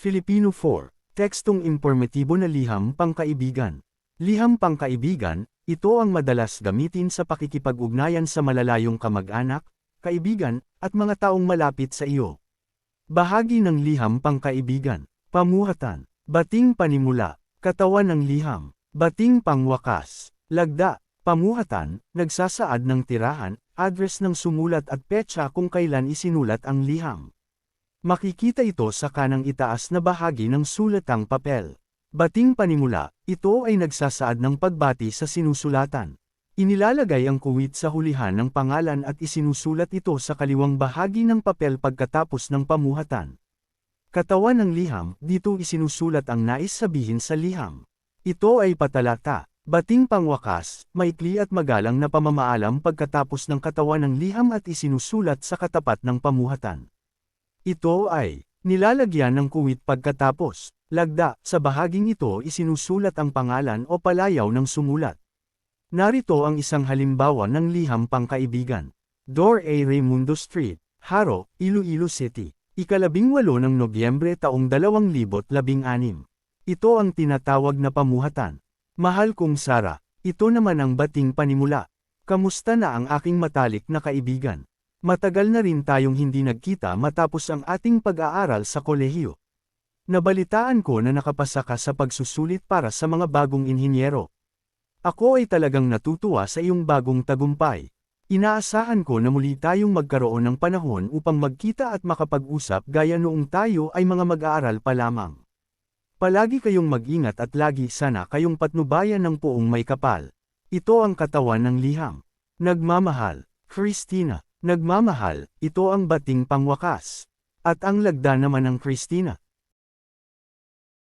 Filipino 4. Tekstong impormatibo na liham pangkaibigan. Liham pangkaibigan, ito ang madalas gamitin sa pakikipag-ugnayan sa malalayong kamag-anak, kaibigan, at mga taong malapit sa iyo. Bahagi ng liham pangkaibigan. Pamuhatan. Bating panimula. Katawan ng liham. Bating pangwakas. Lagda. Pamuhatan, nagsasaad ng tirahan, address ng sumulat at petsa kung kailan isinulat ang liham. Makikita ito sa kanang itaas na bahagi ng sulatang papel. Bating panimula, ito ay nagsasaad ng pagbati sa sinusulatan. Inilalagay ang kuwit sa hulihan ng pangalan at isinusulat ito sa kaliwang bahagi ng papel pagkatapos ng pamuhatan. Katawan ng liham, dito isinusulat ang nais sabihin sa liham. Ito ay patalata. Bating pangwakas, maikli at magalang na pamamaalam pagkatapos ng katawan ng liham at isinusulat sa katapat ng pamuhatan. Ito ay nilalagyan ng kuwit pagkatapos. Lagda, sa bahaging ito isinusulat ang pangalan o palayaw ng sumulat. Narito ang isang halimbawa ng liham pangkaibigan. Dor A. Raimundo Street, Haro, Iloilo City. ika-18 ng Nobyembre taong 2016. Ito ang tinatawag na pamuhatan. Mahal kong Sara, ito naman ang bating panimula. Kamusta na ang aking matalik na kaibigan? Matagal na rin tayong hindi nagkita matapos ang ating pag-aaral sa kolehiyo. Nabalitaan ko na nakapasa ka sa pagsusulit para sa mga bagong inhinyero. Ako ay talagang natutuwa sa iyong bagong tagumpay. Inaasahan ko na muli tayong magkaroon ng panahon upang magkita at makapag-usap gaya noong tayo ay mga mag-aaral pa lamang. Palagi kayong mag-ingat at lagi sana kayong patnubayan ng poong may kapal. Ito ang katawan ng liham. Nagmamahal, Christina. Nagmamahal, ito ang bating pangwakas. At ang lagda naman ng Christina.